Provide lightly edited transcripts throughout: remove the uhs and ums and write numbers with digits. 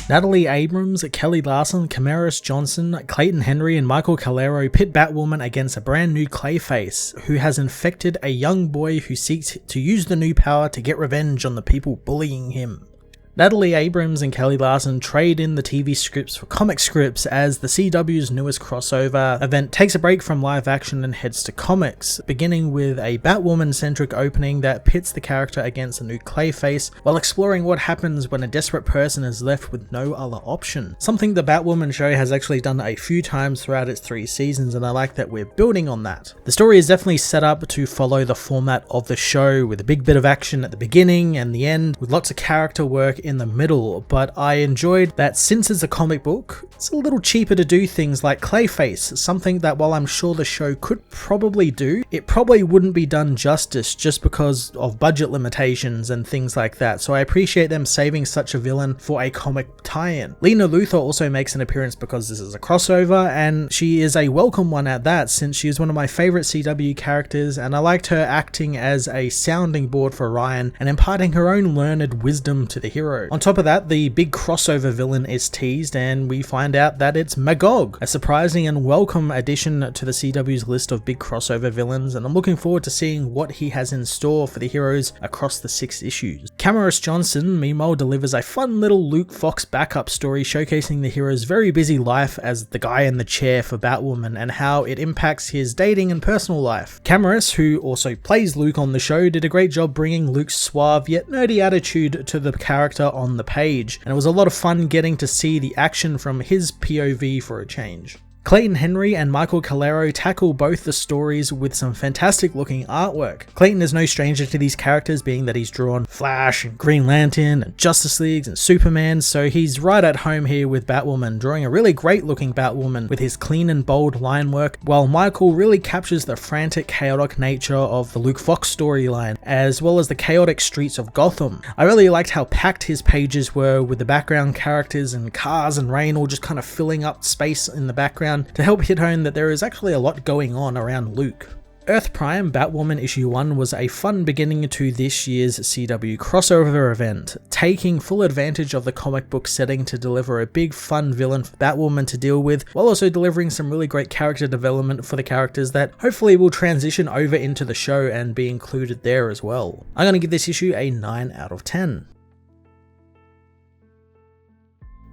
Natalie Abrams, Kelly Larson, Camaris Johnson, Clayton Henry, and Michael Calero pit Batwoman against a brand new Clayface, who has infected a young boy who seeks to use the new power to get revenge on the people bullying him. Natalie Abrams and Kelly Larson trade in the TV scripts for comic scripts as the CW's newest crossover event takes a break from live action and heads to comics, beginning with a Batwoman-centric opening that pits the character against a new Clayface while exploring what happens when a desperate person is left with no other option. Something the Batwoman show has actually done a few times throughout its 3 seasons, and I like that we're building on that. The story is definitely set up to follow the format of the show, with a big bit of action at the beginning and the end, with lots of character work in the middle, but I enjoyed that since it's a comic book, it's a little cheaper to do things like Clayface, something that while I'm sure the show could probably do, it probably wouldn't be done justice just because of budget limitations and things like that, so I appreciate them saving such a villain for a comic tie-in. Lena Luthor also makes an appearance because this is a crossover, and she is a welcome one at that, since she is one of my favourite CW characters, and I liked her acting as a sounding board for Ryan and imparting her own learned wisdom to the hero. On top of that, the big crossover villain is teased, and we find out that it's Magog, a surprising and welcome addition to the CW's list of big crossover villains, and I'm looking forward to seeing what he has in store for the heroes across the 6 issues. Camaris Johnson, meanwhile, delivers a fun little Luke Fox backup story showcasing the hero's very busy life as the guy in the chair for Batwoman and how it impacts his dating and personal life. Camaris, who also plays Luke on the show, did a great job bringing Luke's suave yet nerdy attitude to the character on the page, and it was a lot of fun getting to see the action from his POV for a change. Clayton Henry and Michael Calero tackle both the stories with some fantastic looking artwork. Clayton is no stranger to these characters, being that he's drawn Flash and Green Lantern and Justice Leagues and Superman, so he's right at home here with Batwoman, drawing a really great looking Batwoman with his clean and bold line work, while Michael really captures the frantic, chaotic nature of the Luke Fox storyline, as well as the chaotic streets of Gotham. I really liked how packed his pages were, with the background characters and cars and rain all just kind of filling up space in the background to help hit home that there is actually a lot going on around Luke. Earth Prime Batwoman issue 1 was a fun beginning to this year's CW crossover event, taking full advantage of the comic book setting to deliver a big fun villain for Batwoman to deal with, while also delivering some really great character development for the characters that hopefully will transition over into the show and be included there as well. I'm going to give this issue a 9 out of 10.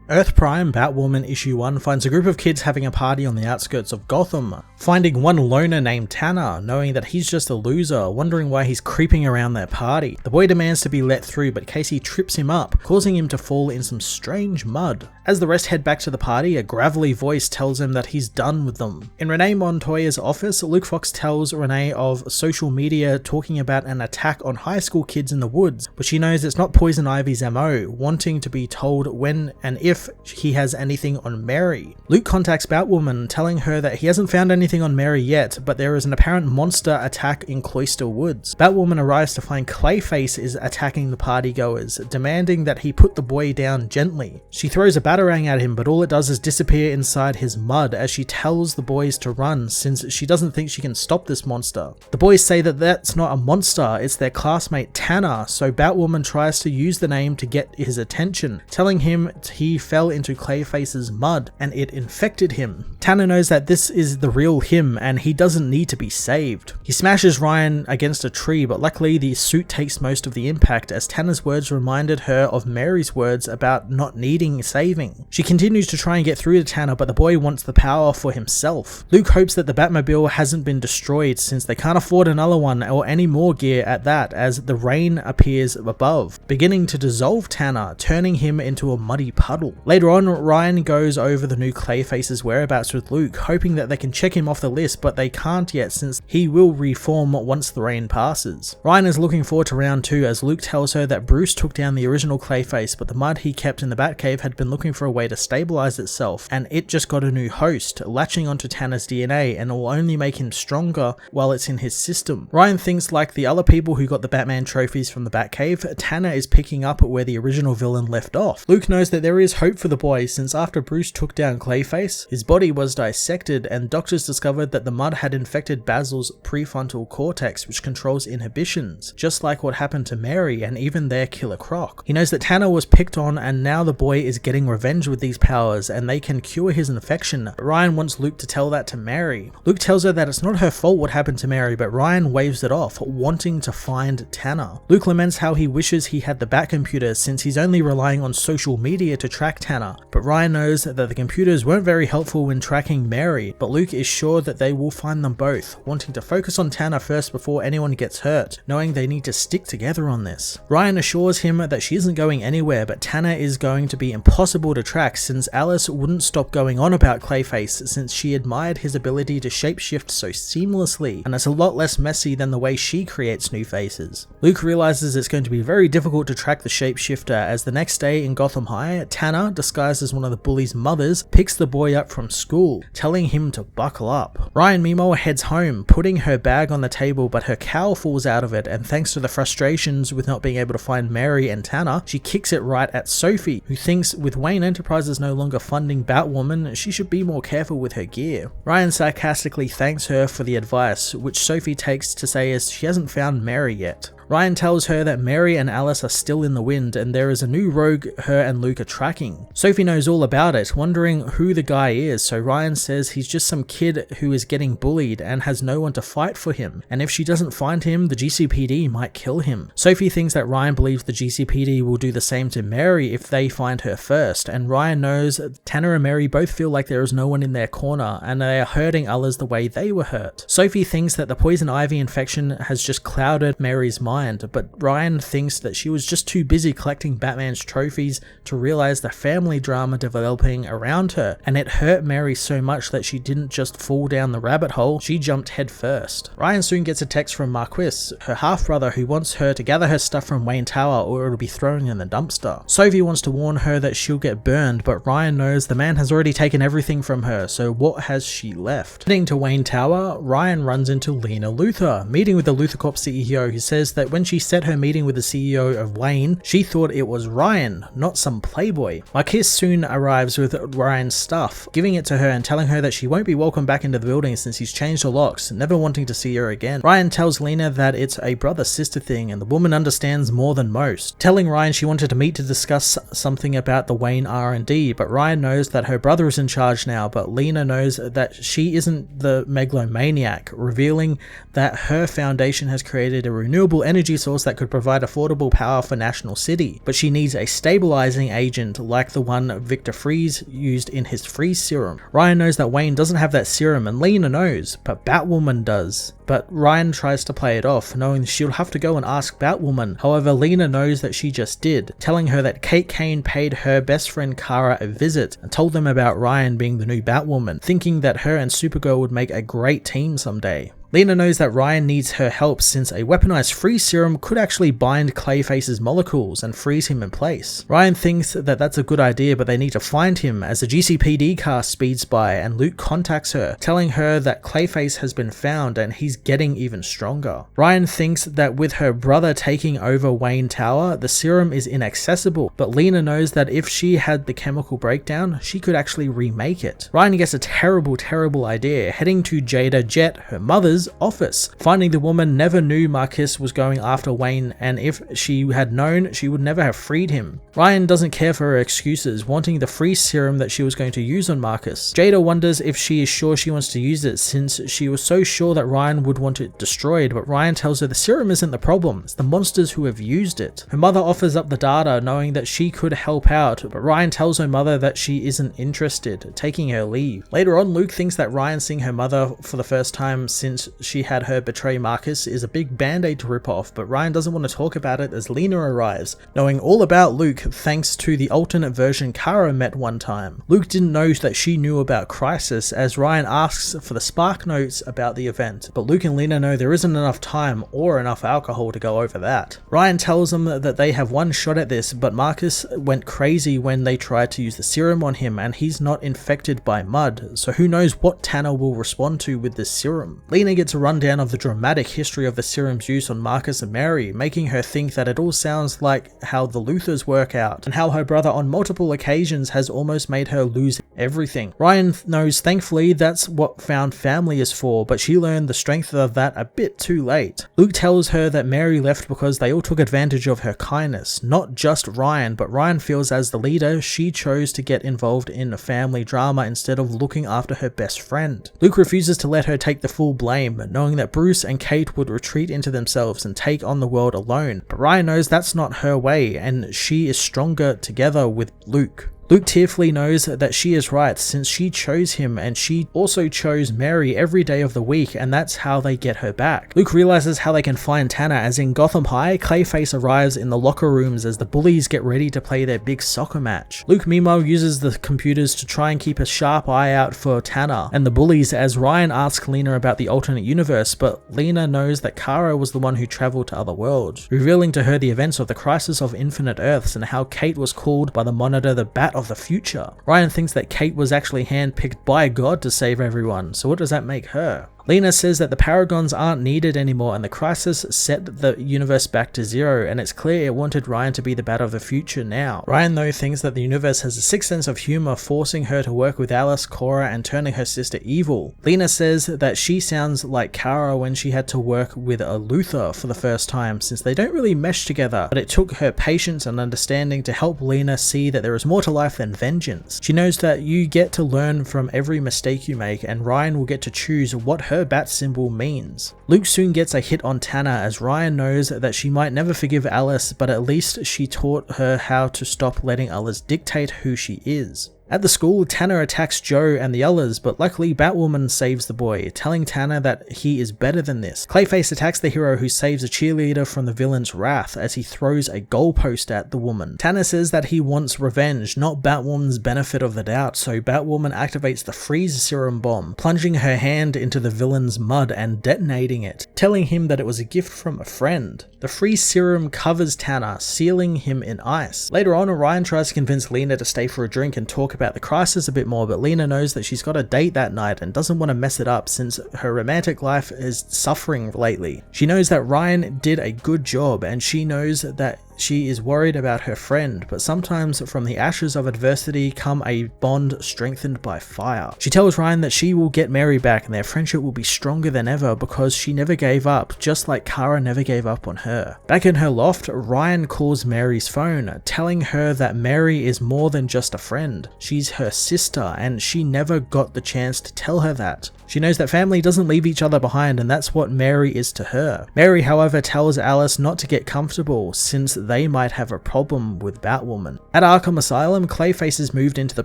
Earth Prime Batwoman issue 1 finds a group of kids having a party on the outskirts of Gotham, finding one loner named Tanner, knowing that he's just a loser, wondering why he's creeping around their party. The boy demands to be let through, but Casey trips him up, causing him to fall in some strange mud. As the rest head back to the party, a gravelly voice tells him that he's done with them. In Renee Montoya's office, Luke Fox tells Renee of social media talking about an attack on high school kids in the woods, but she knows it's not Poison Ivy's MO, wanting to be told when and if he has anything on Mary. Luke contacts Batwoman, telling her that he hasn't found anything on Mary yet, but there is an apparent monster attack in Cloister Woods. Batwoman arrives to find Clayface is attacking the partygoers, demanding that he put the boy down gently. She throws a batarang at him, but all it does is disappear inside his mud as she tells the boys to run, since she doesn't think she can stop this monster. The boys say that that's not a monster, it's their classmate Tanner, so Batwoman tries to use the name to get his attention, telling him he fell into Clayface's mud and it infected him. Tanner knows that this is the real him and he doesn't need to be saved. He smashes Ryan against a tree, but luckily the suit takes most of the impact as Tanner's words reminded her of Mary's words about not needing saving. She continues to try and get through to Tanner, but the boy wants the power for himself. Luke hopes that the Batmobile hasn't been destroyed since they can't afford another one or any more gear at that, as the rain appears above, beginning to dissolve Tanner, turning him into a muddy puddle. Later on, Ryan goes over the new Clayface's whereabouts with Luke, hoping that they can check him off the list, but they can't yet since he will reform once the rain passes. Ryan is looking forward to round 2 as Luke tells her that Bruce took down the original Clayface, but the mud he kept in the Batcave had been looking for a way to stabilize itself, and it just got a new host, latching onto Tanner's DNA, and it will only make him stronger while it's in his system. Ryan thinks, like the other people who got the Batman trophies from the Batcave, Tanner is picking up where the original villain left off. Luke knows that there is hope hope for the boy, since after Bruce took down Clayface, his body was dissected and doctors discovered that the mud had infected Basil's prefrontal cortex, which controls inhibitions, just like what happened to Mary and even their killer Croc. He knows that Tanner was picked on and now the boy is getting revenge with these powers and they can cure his infection. Ryan wants Luke to tell that to Mary. Luke tells her that it's not her fault what happened to Mary, but Ryan waves it off, wanting to find Tanner. Luke laments how he wishes he had the Batcomputer since he's only relying on social media to track Tanner, but Ryan knows that the computers weren't very helpful when tracking Mary, but Luke is sure that they will find them both, wanting to focus on Tanner first before anyone gets hurt, knowing they need to stick together on this. Ryan assures him that she isn't going anywhere, but Tanner is going to be impossible to track since Alice wouldn't stop going on about Clayface since she admired his ability to shapeshift so seamlessly, and it's a lot less messy than the way she creates new faces. Luke realizes it's going to be very difficult to track the shapeshifter as the next day in Gotham High, Tanner, disguised as one of the bully's mothers, picks the boy up from school, telling him to buckle up. Ryan meanwhile heads home, putting her bag on the table, but her cowl falls out of it, and thanks to the frustrations with not being able to find Mary and Tanner, she kicks it right at Sophie, who thinks with Wayne Enterprises no longer funding Batwoman, she should be more careful with her gear. Ryan sarcastically thanks her for the advice, which Sophie takes to say as she hasn't found Mary yet. Ryan tells her that Mary and Alice are still in the wind and there is a new rogue her and Luke are tracking. Sophie knows all about it, wondering who the guy is, so Ryan says he's just some kid who is getting bullied and has no one to fight for him, and if she doesn't find him, the GCPD might kill him. Sophie thinks that Ryan believes the GCPD will do the same to Mary if they find her first, and Ryan knows Tanner and Mary both feel like there is no one in their corner and they are hurting others the way they were hurt. Sophie thinks that the poison ivy infection has just clouded Mary's mind, but Ryan thinks that she was just too busy collecting Batman's trophies to realize the family drama developing around her, and it hurt Mary so much that she didn't just fall down the rabbit hole, she jumped head first. Ryan soon gets a text from Marquis, her half-brother, who wants her to gather her stuff from Wayne Tower or it'll be thrown in the dumpster. Sophie wants to warn her that she'll get burned, but Ryan knows the man has already taken everything from her, so what has she left? Heading to Wayne Tower, Ryan runs into Lena Luthor, meeting with the Luthor Corp CEO, who says that when she set her meeting with the CEO of Wayne, she thought it was Ryan, not some playboy. Marquis soon arrives with Ryan's stuff, giving it to her and telling her that she won't be welcome back into the building since he's changed the locks, never wanting to see her again. Ryan tells Lena that it's a brother-sister thing and the woman understands more than most, telling Ryan she wanted to meet to discuss something about the Wayne R&D, but Ryan knows that her brother is in charge now, but Lena knows that she isn't the megalomaniac, revealing that her foundation has created a renewable energy source that could provide affordable power for National City, but she needs a stabilizing agent like the one Victor Freeze used in his freeze serum. Ryan knows that Wayne doesn't have that serum and Lena knows, but Batwoman does. But Ryan tries to play it off, knowing she'll have to go and ask Batwoman. However, Lena knows that she just did, telling her that Kate Kane paid her best friend Kara a visit and told them about Ryan being the new Batwoman, thinking that her and Supergirl would make a great team someday. Lena knows that Ryan needs her help since a weaponized freeze serum could actually bind Clayface's molecules and freeze him in place. Ryan thinks that that's a good idea, but they need to find him as the GCPD car speeds by and Luke contacts her, telling her that Clayface has been found and he's getting even stronger. Ryan thinks that with her brother taking over Wayne Tower, the serum is inaccessible, but Lena knows that if she had the chemical breakdown, she could actually remake it. Ryan gets a terrible idea, heading to Jada Jet, her mother's office. Finding the woman never knew Marquis was going after Wayne, and if she had known, she would never have freed him. Ryan doesn't care for her excuses, wanting the freeze serum that she was going to use on Marcus. Jada wonders if she is sure she wants to use it since she was so sure that Ryan would want it destroyed, but Ryan tells her the serum isn't the problem, it's the monsters who have used it. Her mother offers up the data, knowing that she could help out, but Ryan tells her mother that she isn't interested, taking her leave. Later on, Luke thinks that Ryan seeing her mother for the first time since she had her betray Marcus is a big band-aid to rip off, but Ryan doesn't want to talk about it as Lena arrives, knowing all about Luke thanks to the alternate version Kara met one time. Luke didn't know that she knew about Crisis, as Ryan asks for the spark notes about the event, but Luke and Lena know there isn't enough time or enough alcohol to go over that. Ryan tells them that they have one shot at this, but Marcus went crazy when they tried to use the serum on him and he's not infected by mud, so who knows what Tanner will respond to with this serum. Lena gets a rundown of the dramatic history of the serum's use on Marcus and Mary, making her think that it all sounds like how the Luthers work out, and how her brother on multiple occasions has almost made her lose everything. Ryan knows thankfully that's what found family is for, but she learned the strength of that a bit too late. Luke tells her that Mary left because they all took advantage of her kindness, not just Ryan, but Ryan feels as the leader she chose to get involved in a family drama instead of looking after her best friend. Luke refuses to let her take the full blame, knowing that Bruce and Kate would retreat into themselves and take on the world alone, but Ryan knows that's not her way, and she is stronger together with Luke. Luke tearfully knows that she is right since she chose him, and she also chose Mary every day of the week, and that's how they get her back. Luke realizes how they can find Tanner, as in Gotham High, Clayface arrives in the locker rooms as the bullies get ready to play their big soccer match. Luke meanwhile uses the computers to try and keep a sharp eye out for Tanner and the bullies, as Ryan asks Lena about the alternate universe, but Lena knows that Kara was the one who traveled to other worlds, revealing to her the events of the Crisis of Infinite Earths and how Kate was called by the Monitor the Bat of the future. Ryan thinks that Kate was actually handpicked by God to save everyone, so what does that make her? Lena says that the Paragons aren't needed anymore and the Crisis set the universe back to zero, and it's clear it wanted Ryan to be the Bat of the future now. Ryan though thinks that the universe has a sick sense of humor, forcing her to work with Alice, Cora, and turning her sister evil. Lena says that she sounds like Kara when she had to work with a Luthor for the first time, since they don't really mesh together, but it took her patience and understanding to help Lena see that there is more to life than vengeance. She knows that you get to learn from every mistake you make, and Ryan will get to choose what her bat symbol means. Luke soon gets a hit on Tanner, as Ryan knows that she might never forgive Alice, but at least she taught her how to stop letting others dictate who she is. At the school, Tanner attacks Joe and the others, but luckily Batwoman saves the boy, telling Tanner that he is better than this. Clayface attacks the hero, who saves a cheerleader from the villain's wrath as he throws a goalpost at the woman. Tanner says that he wants revenge, not Batwoman's benefit of the doubt, so Batwoman activates the freeze serum bomb, plunging her hand into the villain's mud and detonating it, telling him that it was a gift from a friend. The freeze serum covers Tanner, sealing him in ice. Later on, Ryan tries to convince Lena to stay for a drink and talk about the Crisis a bit more, but Lena knows that she's got a date that night and doesn't want to mess it up since her romantic life is suffering lately. She knows that Ryan did a good job, and she knows that she is worried about her friend, but sometimes from the ashes of adversity come a bond strengthened by fire. She tells Ryan that she will get Mary back and their friendship will be stronger than ever because she never gave up, just like Kara never gave up on her. Back in her loft, Ryan calls Mary's phone, telling her that Mary is more than just a friend. She's her sister, and she never got the chance to tell her that. She knows that family doesn't leave each other behind, and that's what Mary is to her. Mary, however, tells Alice not to get comfortable since they might have a problem with Batwoman. At Arkham Asylum, Clayface is moved into the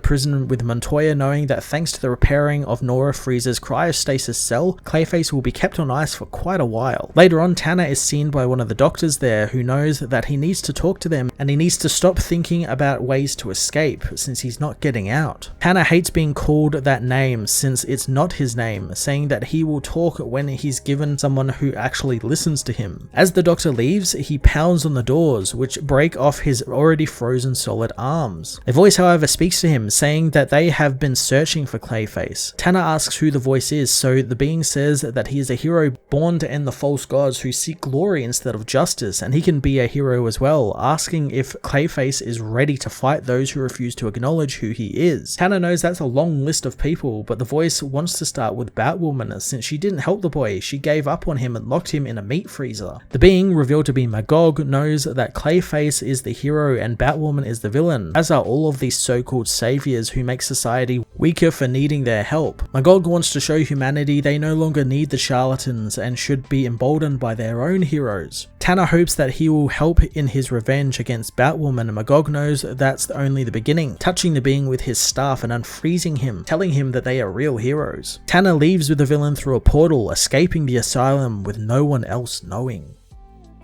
prison with Montoya, knowing that thanks to the repairing of Nora Freeze's cryostasis cell, Clayface will be kept on ice for quite a while. Later on, Tanner is seen by one of the doctors there, who knows that he needs to talk to them and he needs to stop thinking about ways to escape since he's not getting out. Tanner hates being called that name since it's not his name, saying that he will talk when he's given someone who actually listens to him. As the doctor leaves, he pounds on the doors, which break off his already frozen solid arms. A voice, however, speaks to him, saying that they have been searching for Clayface. Tanner asks who the voice is, so the being says that he is a hero born to end the false gods who seek glory instead of justice, and he can be a hero as well, asking if Clayface is ready to fight those who refuse to acknowledge who he is. Tanner knows that's a long list of people, but the voice wants to start with Batwoman, since she didn't help the boy. She gave up on him and locked him in a meat freezer. The being, revealed to be Magog, knows that Clayface is the hero and Batwoman is the villain, as are all of these so-called saviors who make society weaker for needing their help. Magog wants to show humanity they no longer need the charlatans and should be emboldened by their own heroes. Tanner hopes that he will help in his revenge against Batwoman, and Magog knows that's only the beginning, touching the being with his staff and unfreezing him, telling him that they are real heroes. Tanner leaves with the villain through a portal, escaping the asylum with no one else knowing.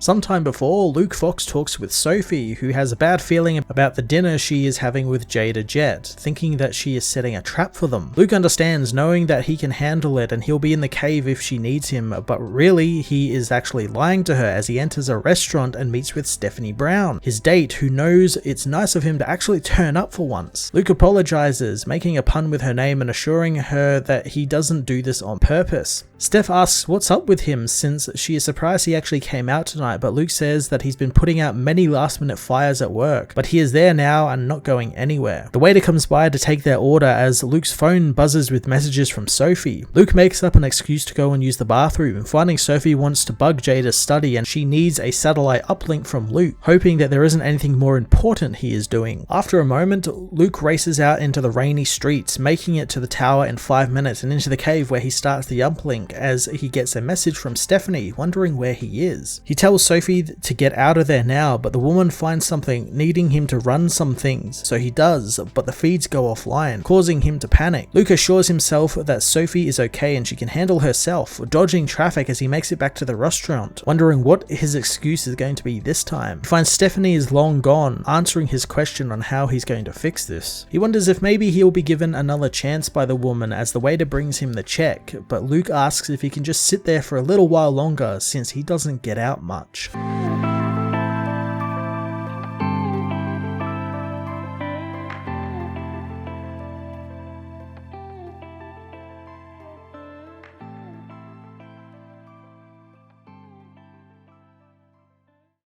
Sometime before, Luke Fox talks with Sophie, who has a bad feeling about the dinner she is having with Jada Jet, thinking that she is setting a trap for them. Luke understands, knowing that he can handle it and he'll be in the cave if she needs him, but really he is actually lying to her as he enters a restaurant and meets with Stephanie Brown, his date, who knows it's nice of him to actually turn up for once. Luke apologizes, making a pun with her name and assuring her that he doesn't do this on purpose. Steph asks what's up with him since she is surprised he actually came out tonight, but Luke says that he's been putting out many last minute fires at work, but he is there now and not going anywhere. The waiter comes by to take their order as Luke's phone buzzes with messages from Sophie. Luke makes up an excuse to go and use the bathroom, finding Sophie wants to bug Jada's study and she needs a satellite uplink from Luke, hoping that there isn't anything more important he is doing. After a moment, Luke races out into the rainy streets, making it to the tower in 5 minutes and into the cave where he starts the uplink as he gets a message from Stephanie wondering where he is. He tells Sophie to get out of there now, but the woman finds something needing him to run some things, so he does, but the feeds go offline, causing him to panic. Luke assures himself that Sophie is okay and she can handle herself, dodging traffic as he makes it back to the restaurant, wondering what his excuse is going to be this time. He finds Stephanie is long gone, answering his question on how he's going to fix this. He wonders if maybe he'll be given another chance by the woman as the waiter brings him the check, but Luke asks if he can just sit there for a little while longer since he doesn't get out much.